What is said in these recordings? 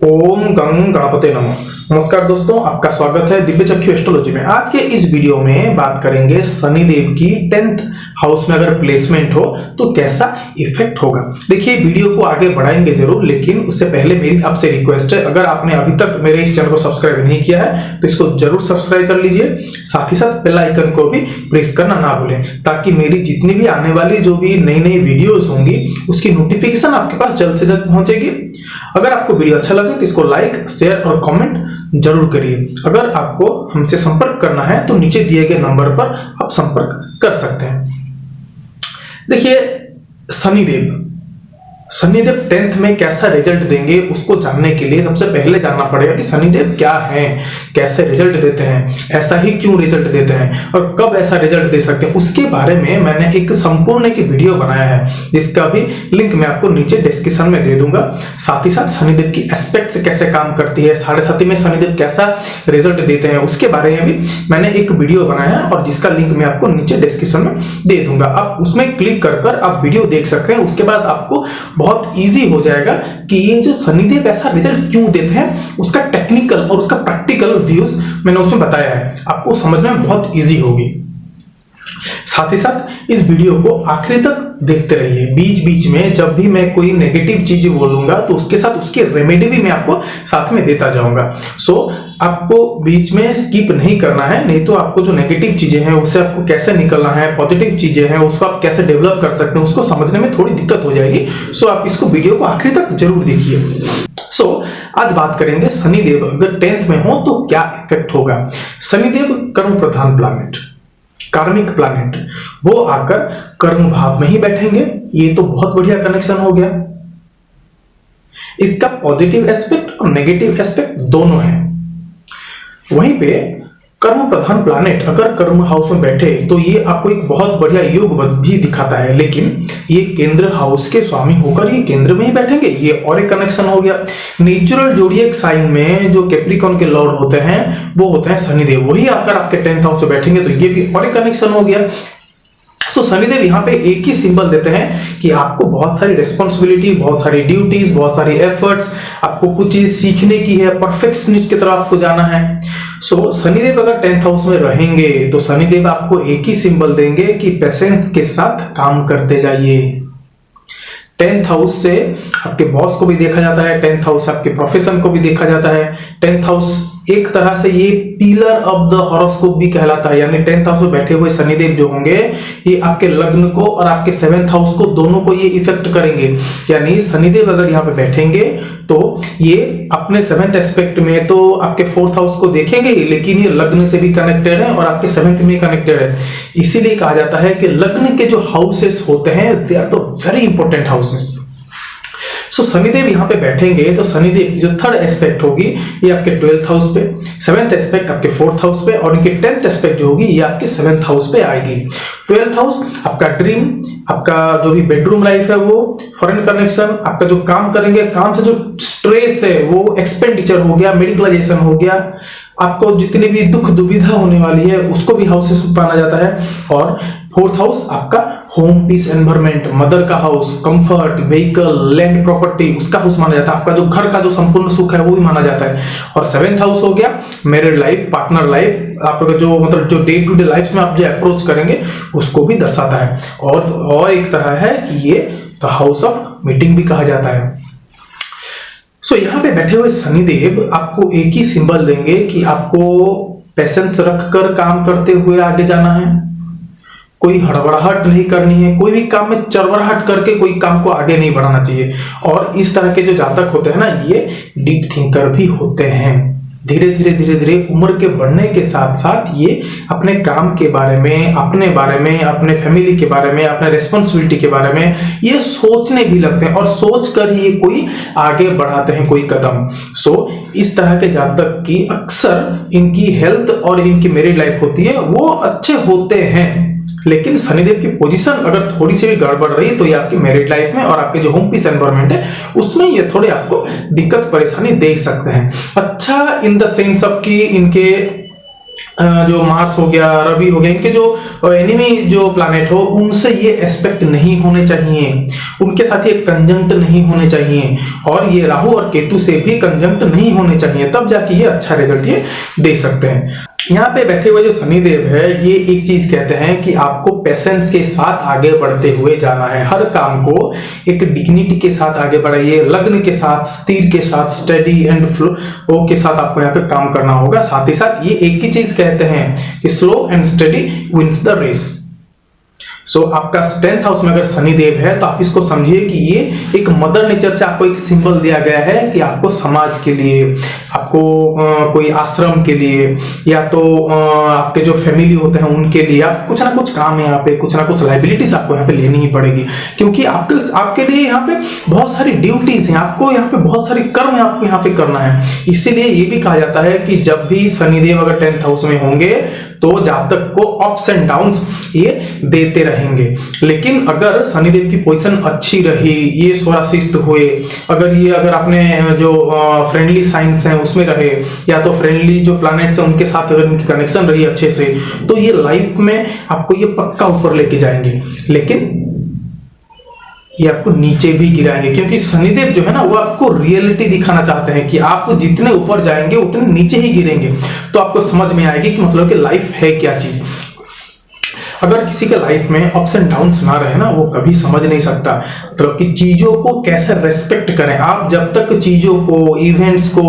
ओम गंग गणपते नमः। नमस्कार दोस्तों, आपका स्वागत है दिव्य चक्षु एस्ट्रोलॉजी में। आज के इस वीडियो में बात करेंगे शनिदेव की 10th हाउस में अगर प्लेसमेंट हो तो कैसा इफेक्ट होगा। देखिए, वीडियो को आगे बढ़ाएंगे जरूर, लेकिन उससे पहले मेरी आपसे रिक्वेस्ट है, अगर आपने अभी तक मेरे इस चैनल को सब्सक्राइब नहीं किया है तो इसको जरूर सब्सक्राइब कर लीजिए। साथ ही साथ बेल आइकन को भी प्रेस करना ना भूलें, ताकि मेरी जितनी भी आने वाली जो भी नई नई वीडियोस होंगी उसकी नोटिफिकेशन आपके पास जल्द से जल्द पहुंचेगी। अगर आपको वीडियो अच्छा लगे तो इसको लाइक, शेयर और कमेंट जरूर करिए। अगर आपको हमसे संपर्क करना है तो नीचे दिए गए नंबर पर आप संपर्क कर सकते हैं। देखिए, शनिदेव 10th में कैसा रिजल्ट देंगे उसको जानने के लिए सबसे पहले जानना पड़ेगा कि शनिदेव क्या हैं, कैसे रिजल्ट देते हैं, ऐसा ही क्यों रिजल्ट देते हैं और कब ऐसा रिजल्ट दे सकते हैं। उसके बारे में मैंने एक संपूर्ण एक वीडियो बनाया है, जिसका भी लिंक मैं आपको नीचे डिस्क्रिप्शन में दे दूंगा। साथ ही साथ शनिदेव की एस्पेक्ट कैसे काम करती है, साढ़े साथी में शनिदेव कैसा रिजल्ट देते हैं, उसके बारे में भी मैंने एक वीडियो बनाया और जिसका लिंक मैं आपको नीचे डिस्क्रिप्शन में दे दूंगा। आप उसमें क्लिक कर आप वीडियो देख सकते हैं। उसके बाद आपको बहुत इजी हो जाएगा कि ये जो शनिदेव ऐसा रिजल्ट क्यों देते हैं, उसका टेक्निकल और उसका प्रैक्टिकल व्यूज मैंने उसमें बताया है, आपको समझने में बहुत इजी होगी। साथ ही साथ इस वीडियो को आखिरी तक देखते रहिए। बीच बीच में जब भी मैं कोई नेगेटिव चीज बोलूंगा तो उसके साथ उसकी रेमेडी भी मैं आपको साथ में देता जाऊंगा। सो आपको बीच में स्किप नहीं करना है, नहीं तो आपको जो नेगेटिव चीजें हैं उससे आपको कैसे निकलना है, पॉजिटिव चीजें हैं उसको आप कैसे डेवलप कर सकते हैं, उसको समझने में थोड़ी दिक्कत हो जाएगी। सो आप इसको वीडियो को आखिरी तक जरूर देखिए। आज बात करेंगे शनिदेव अगर 10th में हो तो क्या इफेक्ट होगा। शनिदेव कर्म प्रधान प्लैनेट, कार्मिक प्लैनेट, वो आकर कर्म भाव में ही बैठेंगे। ये तो बहुत बढ़िया कनेक्शन हो गया। इसका पॉजिटिव एस्पेक्ट और नेगेटिव एस्पेक्ट दोनों है। वहीं पे कर्म प्रधान प्लैनेट अगर कर्म हाउस में बैठे तो ये आपको एक बहुत बढ़िया योग भी दिखाता है, लेकिन ये केंद्र हाउस के स्वामी होकर ये केंद्र में ही बैठेंगे, ये और एक कनेक्शन हो गया। नेचुरल जोडिएक साइन में जो कैप्रिकॉर्न के लॉर्ड होते हैं वो होते हैं शनिदेव, वही आकर आपके 10th हाउस में बैठेंगे तो ये भी और एक कनेक्शन हो गया। सो शनिदेव यहाँ पे एक ही सिंबल देते हैं कि आपको बहुत सारी रिस्पॉन्सिबिलिटी, बहुत सारी ड्यूटीज, बहुत सारी एफर्ट्स, आपको कुछ चीज सीखने की है, परफेक्शनिस्ट की तरफ आपको जाना है। सो शनिदेव अगर 10th हाउस में रहेंगे तो शनिदेव आपको एक ही सिंबल देंगे कि पेशेंस के साथ काम करते जाइए। 10th हाउस से आपके बॉस को भी देखा जाता है, 10th हाउस आपके प्रोफेशन को भी देखा जाता है। 10th हाउस एक तरह से ये पिलर ऑफ द हॉरोस्कोप भी कहलाता है, यानी 10th हाउस में बैठे हुए शनिदेव जो होंगे ये आपके लग्न को और आपके 7th हाउस को दोनों को ये इफेक्ट करेंगे। यानी शनिदेव अगर यहाँ पे बैठेंगे तो ये अपने 7th एस्पेक्ट में तो आपके 4th हाउस को देखेंगे, लेकिन ये लग्न से भी कनेक्टेड है और आपके 7th में कनेक्टेड है। इसीलिए कहा जाता है कि लग्न के जो हाउसेस होते हैं they are the very important houses. So Shanidev यहाँ पे बैठेंगे तो शनिदेव की जो 3rd एस्पेक्ट होगी ये आपके 12th हाउस पे, 7th एस्पेक्ट आपके 4th हाउस पे और इनके 10th एस्पेक्ट जो होगी ये आपके 7th हाउस पे आएगी। 12th हाउस आपका ड्रीम, आपका जो भी बेडरूम लाइफ है वो, फॉरेन कनेक्शन, आपका जो काम करेंगे, काम से जो स्ट्रेस है वो एक्सपेंडिचर हो गया, मेडिकलाइजेशन हो गया, आपको जितनी भी दुख दुविधा होने वाली है उसको भी हाउसेस माना जाता है। और 4th हाउस आपका होम पीस एनवायरनमेंट, मदर का house, comfort, vehicle, land property, उसका हाउस माना जाता है। आपका जो घर का जो संपूर्ण सुख है वो भी माना जाता है। और 7th हाउस हो गया मैरिड लाइफ, पार्टनर लाइफ, आपका जो मतलब जो डे टू डे लाइफ में आप जो अप्रोच करेंगे उसको भी दर्शाता है। और एक तरह है कि ये द हाउस ऑफ मीटिंग भी कहा जाता है। सो यहाँ पे बैठे हुए शनिदेव आपको एक ही सिंबल देंगे कि आपको पेशेंस रखकर काम करते हुए आगे जाना है, कोई हड़बड़ाहट नहीं करनी है, कोई भी काम में चरबराहट करके कोई काम को आगे नहीं बढ़ाना चाहिए। और इस तरह के जो जातक होते हैं ना ये डीप थिंकर भी होते हैं। धीरे धीरे उम्र के बढ़ने के साथ साथ ये अपने काम के बारे में, अपने बारे में, अपने फैमिली के बारे में, अपने रिस्पॉन्सिबिलिटी के बारे में ये सोचने भी लगते हैं और सोच कर ही कोई आगे बढ़ाते हैं कोई कदम। सो इस तरह के जातक की अक्सर इनकी हेल्थ और इनकी मैरिड लाइफ होती है वो अच्छे होते हैं, लेकिन शनिदेव की पोजीशन अगर थोड़ी सी भी गड़बड़ रही तो ये आपकी मैरिड लाइफ में और आपके जो होम पीस एनवायरनमेंट है उसमें ये थोड़े आपको दिक्कत परेशानी दे सकते हैं। अच्छा इन द सेंस ऑफ कि इनके जो मार्स हो गया, रवि हो गया, इनके जो एनिमी जो प्लैनेट हो उनसे ये एस्पेक्ट नहीं होने चाहिए, उनके साथ ये कंजंक्ट नहीं होने चाहिए, और ये राहु और केतु से भी कंजंक्ट नहीं होने चाहिए, तब जाके ये अच्छा रिजल्ट ये दे सकते हैं। यहाँ पे बैठे हुए जो शनिदेव है ये एक चीज कहते हैं कि आपको पेशेंस के साथ आगे बढ़ते हुए जाना है, हर काम को एक डिग्निटी के साथ आगे बढ़ाइए, लग्न के साथ, स्थिर के साथ, स्टडी एंड फ्लो के साथ आपको यहाँ पे काम करना होगा। साथ ही साथ ये एक ही चीज कहते हैं कि slow and steady wins the race. So आपका 10th हाउस में अगर शनिदेव है तो आप इसको समझिए कि ये एक मदर नेचर से आपको एक सिंबल दिया गया है कि आपको समाज के लिए, आपको कोई आश्रम के लिए, या तो आपके जो फैमिली होते हैं उनके लिए आप कुछ ना कुछ काम है यहाँ पे, कुछ ना कुछ लाइबिलिटीज आपको यहाँ पे लेनी ही पड़ेगी, क्योंकि आपके लिए यहाँ पे बहुत सारी ड्यूटीज हैं, आपको यहाँ पे बहुत सारी कर्म आपको यहाँ पे करना है। इसीलिए ये भी कहा जाता है कि जब भी शनिदेव अगर 10th हाउस में होंगे तो जातक को अप्स एंड डाउन्स ये देते रहेंगे। लेकिन अगर शनिदेव की पोजीशन अच्छी रही, ये स्वराशिष्ट हुए, अगर आपने जो फ्रेंडली साइंस है उसमें रहे, या तो फ्रेंडली जो प्लैनेट्स हैं उनके साथ अगर इनकी कनेक्शन रही अच्छे से, तो ये लाइफ में आपको ये पक्का ऊपर लेके जाएंगे। लेकिन ये आपको नीचे भी गिराएंगे, क्योंकि शनिदेव जो है ना वो आपको रियलिटी दिखाना चाहते हैं कि आप जितने ऊपर जाएंगे उतने नीचे ही गिरेंगे। तो आपको समझ में आएगी कि मतलब कि लाइफ है क्या चीज। अगर किसी के लाइफ में अप्स एंड डाउन्स ना रहे ना, वो कभी समझ नहीं सकता मतलब कि चीजों को कैसे रेस्पेक्ट करें। आप जब तक चीजों को, इवेंट्स को,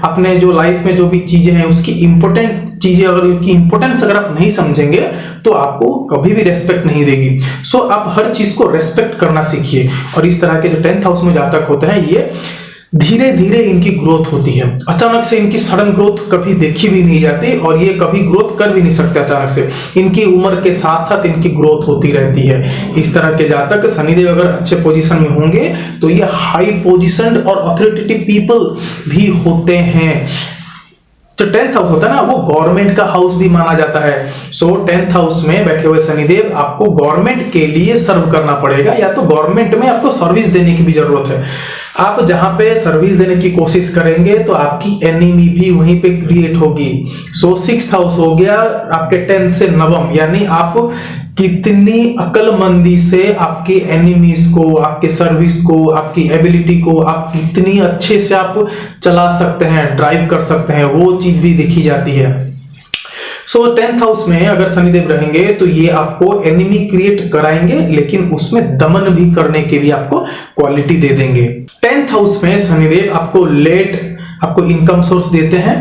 अपने जो लाइफ में जो भी चीजें हैं उसकी इंपॉर्टेंट चीजें, अगर उनकी इंपॉर्टेंस अगर आप नहीं समझेंगे तो आपको कभी भी रेस्पेक्ट नहीं देगी। सो आप हर चीज को रेस्पेक्ट करना सीखिए। और इस तरह के जो 10th हाउस में जातक होते हैं ये धीरे धीरे इनकी ग्रोथ होती है, अचानक से इनकी सडन ग्रोथ कभी देखी भी नहीं जाती, और ये कभी ग्रोथ कर भी नहीं सकते अचानक से, इनकी उम्र के साथ साथ इनकी ग्रोथ होती रहती है। इस तरह के जातक शनिदेव अगर अच्छे पोजीशन में होंगे तो ये हाई पोजीशन और अथॉरिटेटिव पीपल भी होते हैं। जो 10th हाउस होता है ना वो गवर्नमेंट का हाउस भी माना जाता है। सो 10th हाउस में बैठे हुए शनिदेव आपको गवर्नमेंट के लिए सर्व करना पड़ेगा, या तो गवर्नमेंट में आपको सर्विस देने की भी जरूरत है। आप जहां पे सर्विस देने की कोशिश करेंगे तो आपकी एनिमी भी वहीं पे क्रिएट होगी। सो 6th हाउस हो गया आपके 10th से 9th, यानी आप कितनी अक्लमंदी से आपके एनिमीज को, आपके सर्विस को, आपकी एबिलिटी को आप कितनी अच्छे से आप चला सकते हैं, ड्राइव कर सकते हैं, वो चीज भी देखी जाती है। सो 10th हाउस में अगर शनिदेव रहेंगे तो ये आपको एनिमी क्रिएट कराएंगे, लेकिन उसमें दमन भी करने के भी आपको क्वालिटी दे देंगे। 10th हाउस में शनिदेव आपको इनकम सोर्स देते हैं,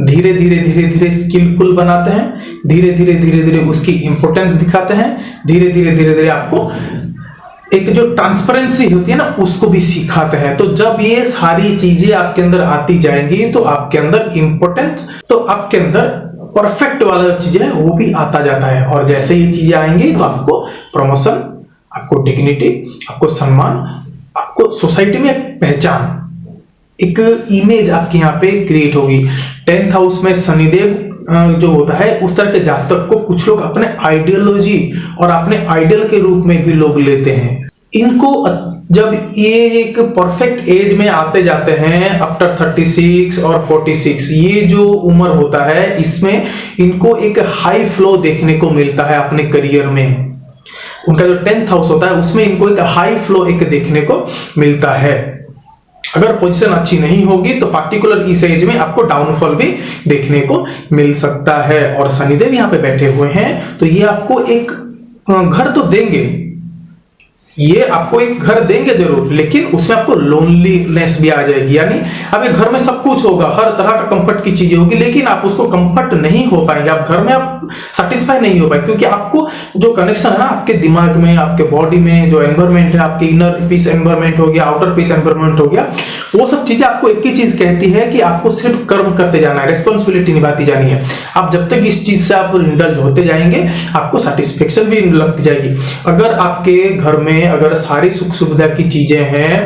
धीरे धीरे स्किलफुल बनाते हैं, धीरे धीरे उसकी इंपॉर्टेंस दिखाते हैं, धीरे धीरे आपको एक जो ट्रांसपेरेंसी होती है ना उसको भी सिखाते हैं। तो जब ये सारी चीजें आपके अंदर आती जाएंगी तो आपके अंदर इंपॉर्टेंस, तो आपके अंदर परफेक्ट वाला चीज है वो भी आता जाता है। और जैसे ये चीजें आएंगी तो आपको प्रमोशन, आपको डिग्निटी, आपको सम्मान, आपको सोसाइटी में पहचान, एक इमेज आपके यहाँ पे क्रिएट होगी। 10th हाउस में शनिदेव जो होता है उस तरह के जातक को कुछ लोग अपने आइडियोलॉजी और अपने आइडियल के रूप में भी लोग लेते हैं। इनको जब ये एक परफेक्ट एज में आते जाते हैं आफ्टर 36 और 46, ये जो उम्र होता है इसमें इनको एक हाई फ्लो देखने को मिलता है अपने करियर में। उनका जो 10th हाउस होता है उसमें इनको एक हाई फ्लो एक देखने को मिलता है। अगर पोजीशन अच्छी नहीं होगी तो पार्टिकुलर इस एज में आपको डाउनफॉल भी देखने को मिल सकता है। और शनिदेव यहाँ पे बैठे हुए हैं तो ये आपको एक घर तो देंगे, ये आपको एक घर देंगे जरूर, लेकिन उसमें आपको लोनलीनेस भी आ जाएगी। यानी अब एक घर में सब कुछ होगा, हर तरह का कंफर्ट की चीजें होगी, लेकिन आप उसको कंफर्ट नहीं हो पाएंगे, आप घर में आप सेटिस्फाई नहीं हो पाएंगे, क्योंकि आपको जो कनेक्शन है ना आपके दिमाग में, आपके बॉडी में जो एनवायरमेंट है, आपके इनर पीस एनवायरमेंट हो गया, आउटर पीस एनवायरमेंट हो गया, वो सब चीजें आपको एक ही चीज कहती है कि आपको सिर्फ कर्म करते जाना है, रिस्पॉन्सिबिलिटी निभाती जानी है। आप जब तक इस चीज से आप इंडल्ज होते जाएंगे आपको सेटिस्फेक्शन भी लगती जाएगी। अगर आपके घर में अगर सारी सुख सुविधा की चीजें हैं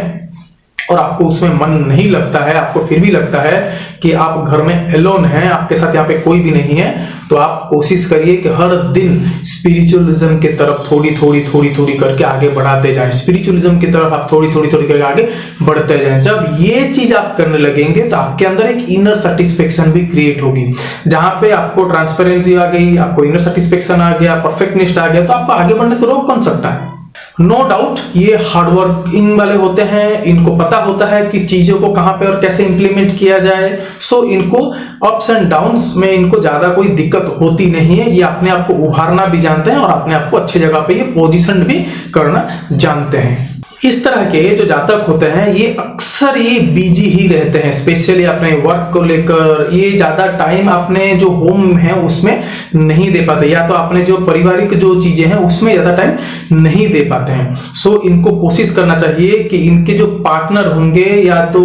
और आपको उसमें मन नहीं लगता है, आपको फिर भी लगता है कि आप घर में एलोन हैं, आपके साथ यहाँ पे कोई भी नहीं है, तो आप कोशिश करिए कि हर दिन स्पिरिचुअलिज्म की तरफ थोड़ी करके आगे बढ़ाते जाएं। स्पिरिचुअलिज्म की तरफ आप थोड़ी करके आगे बढ़ते जाएं। जब ये चीज आप करने लगेंगे तो आपके अंदर एक इनर सेटिस्फेक्शन भी क्रिएट होगी, जहां पे आपको ट्रांसपेरेंसी आ गई, आपको इनर सेटिस्फेक्शन आ गया, परफेक्टनेस आ गया, तो आपको आगे बढ़ने को रोक कौन सकता है। नो डाउट ये हार्ड वर्किंग वाले होते हैं, इनको पता होता है कि चीजों को कहां पे और कैसे इंप्लीमेंट किया जाए। सो इनको अप्स एंड डाउन्स में इनको ज्यादा कोई दिक्कत होती नहीं है। ये अपने आप को उभारना भी जानते हैं और अपने आप को अच्छी जगह पे ये पोजीशन भी करना जानते हैं। इस तरह के जो जातक होते हैं ये अक्सर ये बिजी ही रहते हैं, स्पेशली अपने वर्क को लेकर। ये ज्यादा टाइम अपने जो होम है उसमें नहीं दे पाते, या तो अपने जो पारिवारिक जो चीजें हैं उसमें ज्यादा टाइम नहीं दे पाते हैं। सो इनको कोशिश करना चाहिए कि इनके जो पार्टनर होंगे या तो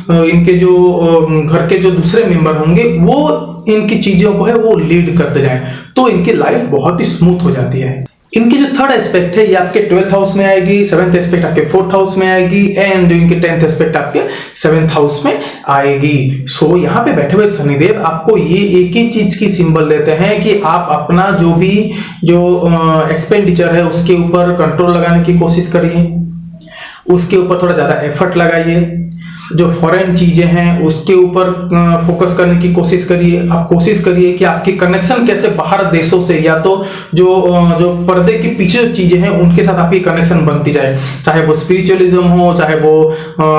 इनके जो घर के जो दूसरे मेंबर होंगे वो इनकी चीजों को है वो लीड करते जाएं, तो इनकी लाइफ बहुत ही स्मूथ हो जाती है। इनकी जो थर्ड एस्पेक्ट है ये आपके 12th हाउस में आएगी, 7th एस्पेक्ट आपके 4th हाउस में आएगी एंड जो इनके 10th एस्पेक्ट आपके 7th हाउस में आएगी। सो यहाँ पे बैठे हुए शनिदेव आपको ये एक ही चीज की सिंबल देते हैं कि आप अपना जो भी जो एक्सपेंडिचर है उसके ऊपर कंट्रोल लगाने की कोशिश करिए, उसके ऊपर थोड़ा ज्यादा एफर्ट लगाइए। जो फॉरेन चीजें हैं उसके ऊपर फोकस करने की कोशिश करिए। आप कोशिश करिए कि आपकी कनेक्शन कैसे बाहर देशों से या तो जो पर्दे के पीछे जो चीजें हैं उनके साथ आपकी कनेक्शन बनती जाए, चाहे वो स्पिरिचुअलिज्म हो, चाहे वो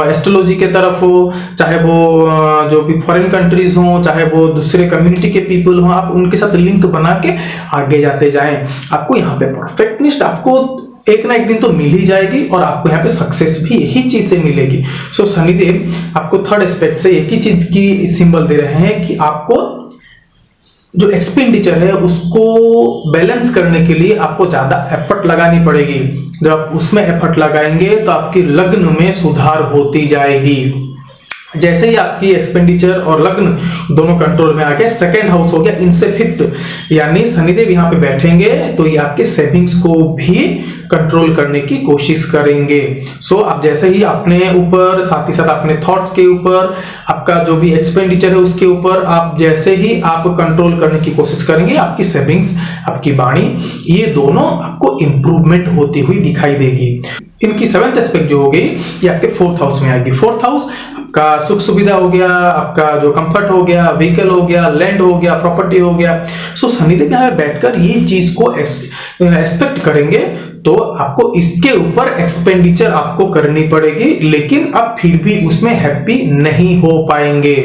एस्ट्रोलॉजी के तरफ हो, चाहे वो जो भी फॉरेन कंट्रीज हो, चाहे वो दूसरे कम्युनिटी के पीपल हो, आप उनके साथ लिंक बना के आगे जाते जाएं। आपको यहाँ पे परफेक्टनिस्ट आपको एक ना एक दिन तो मिल ही जाएगी और आपको यहाँ पे सक्सेस भी यही चीज से मिलेगी। सो शनिदेव आपको थर्ड एस्पेक्ट से एक ही चीज की सिंबल दे रहे हैं कि आपको जो एक्सपेंडिचर है उसको बैलेंस करने के लिए आपको ज्यादा एफर्ट लगानी पड़ेगी। जब आप उसमें एफर्ट लगाएंगे तो आपकी लग्न में सुधार होती जाएगी। जैसे ही आपकी एक्सपेंडिचर और लग्न दोनों कंट्रोल में आ गए, सेकेंड हाउस हो गया इनसे 5th, यानी शनिदेव यहाँ पे बैठेंगे तो ये आपके सेविंग्स को भी कंट्रोल करने की कोशिश करेंगे। सो आप जैसे ही अपने ऊपर, साथ ही साथ अपने थॉट्स के ऊपर, आपका जो भी एक्सपेंडिचर है उसके ऊपर आप जैसे ही आप कंट्रोल करने की कोशिश करेंगे, आपकी सेविंग्स, आपकी वाणी, ये दोनों आपको इंप्रूवमेंट होती हुई दिखाई देगी। इनकी 7th एस्पेक्ट जो हो गई ये आपके 4th हाउस में आएगी। 4th हाउस आपका सुख सुविधा हो गया, आपका जो कंफर्ट हो गया, व्हीकल हो गया, लैंड हो गया, प्रॉपर्टी हो गया। सो शनिदेव यहाँ बैठकर ये चीज को एक्सपेक्ट करेंगे तो आपको इसके ऊपर एक्सपेंडिचर आपको करनी पड़ेगी, लेकिन आप फिर भी उसमें हैप्पी नहीं हो पाएंगे।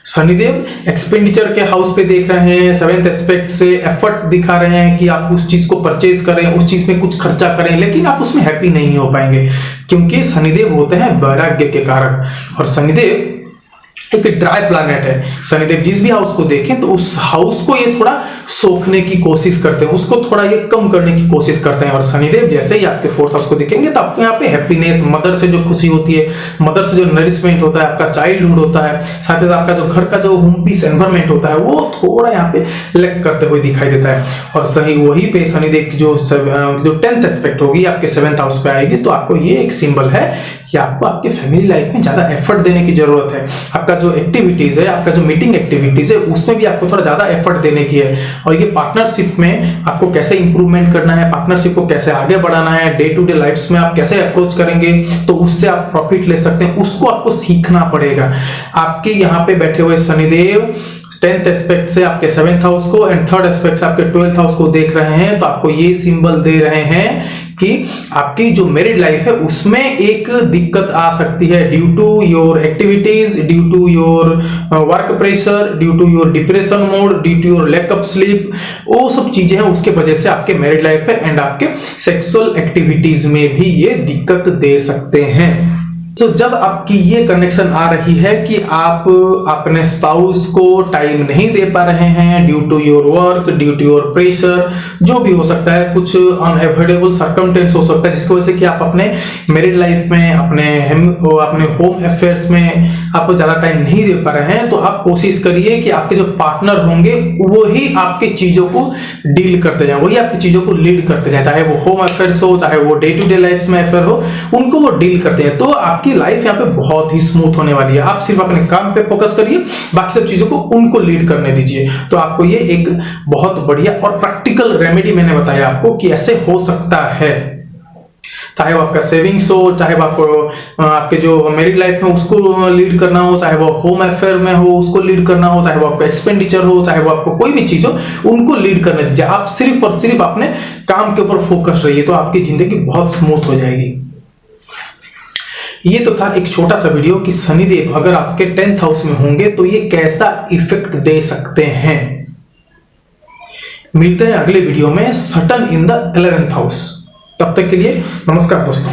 शनिदेव एक्सपेंडिचर के हाउस पे देख रहे हैं, 7th एस्पेक्ट से एफर्ट दिखा रहे हैं कि आप उस चीज को परचेज करें, उस चीज में कुछ खर्चा करें, लेकिन आप उसमें हैप्पी नहीं हो पाएंगे क्योंकि शनिदेव होते हैं वैराग्य के कारक और शनिदेव एक ड्राई प्लैनेट है। शनिदेव जिस भी हाउस को देखें तो उस हाउस को ये थोड़ा सोखने की कोशिश करते हैं, उसको थोड़ा ये कम करने की कोशिश करते हैं। और शनिदेव जैसे ही आपके 4th हाउस को देखेंगे तो आपको यहाँ पे हैप्पीनेस, मदर से जो खुशी होती है, मदर से जो नरिशमेंट होता है, आपका चाइल्डहुड होता है, साथ ही साथ आपका जो घर का जो होम पीस एनवायरनमेंट होता है वो थोड़ा यहाँ पे लैक करते हुए दिखाई देता है। और सही वही पे शनिदेव की जो 10th एस्पेक्ट होगी आपके 7th हाउस पे आएगी तो आपको ये एक सिंबल है कि आपको आपके फैमिली लाइफ में ज्यादा एफर्ट देने की जरूरत है। आपका जो एक्टिविटीज है, आपका जो मीटिंग एक्टिविटीज है उसमें भी आपको थोड़ा ज्यादा एफर्ट देने की है। और ये पार्टनरशिप में आपको कैसे इंप्रूवमेंट करना है, पार्टनरशिप को कैसे आगे बढ़ाना है, डे टू डे लाइफ में आप कैसे अप्रोच करेंगे तो उससे आप प्रॉफिट ले सकते हैं, उसको आपको सीखना पड़ेगा। आपके यहाँ पे बैठे हुए शनिदेव 10th एस्पेक्ट से आपके 7th हाउस को एंड 3rd एस्पेक्ट से आपके 12th हाउस को देख रहे हैं तो आपको ये सिंबल दे रहे हैं कि आपकी जो मैरिड लाइफ है उसमें एक दिक्कत आ सकती है due to your activities, due to your work pressure, due to your depression mode, due to your lack of sleep. वो सब चीजें हैं उसके वजह से आपके मैरिड लाइफ पे एंड आपके सेक्सुअल एक्टिविटीज में भी ये दिक्कत दे सकते हैं। तो जब आपकी ये कनेक्शन आ रही है कि आप अपने स्पाउस को टाइम नहीं दे पा रहे हैं due to your work, due to your pressure, जो भी हो सकता है, कुछ अनएवॉइडेबल सर्कमस्टेंस हो सकता है जिसकी वजह से कि आप अपने मैरिड लाइफ में, अपने होम अफेयर्स में आप ज्यादा टाइम नहीं दे पा रहे हैं, तो आप कोशिश करिए कि आपके जो पार्टनर होंगे वो ही आपकी चीजों को डील करते जाए, वही आपकी चीजों को लीड करते जाए, चाहे वो होम अफेयर्स हो, चाहे वो डे टू डे लाइफ में अफेयर हो, उनको वो डील करते हैं। तो आपकी लाइफ यहाँ पे बहुत ही स्मूथ होने वाली है। आप सिर्फ अपने काम पे फोकस करिए, बाकी सब चीजों को उनको लीड करने दीजिए। तो आपको ये एक बहुत बढ़िया और प्रैक्टिकल रेमेडी मैंने बताया आपको कि ऐसे हो सकता है। चाहे वो आपका सेविंग्स हो, चाहे वो आपको आपके जो मैरिड लाइफ में उसको लीड करना हो, चाहे वो होम अफेयर में हो उसको लीड करना हो, चाहे वो आपका एक्सपेंडिचर हो, चाहे वो आपको कोई भी चीज हो, उनको लीड करने दीजिए। आप सिर्फ और सिर्फ अपने काम के ऊपर फोकस रहिए, तो आपकी जिंदगी बहुत स्मूथ हो जाएगी। ये तो था एक छोटा सा वीडियो कि शनिदेव अगर आपके 10th हाउस में होंगे तो ये कैसा इफेक्ट दे सकते हैं। मिलते हैं अगले वीडियो में Saturn in the 11th house. तब तक के लिए नमस्कार दोस्तों।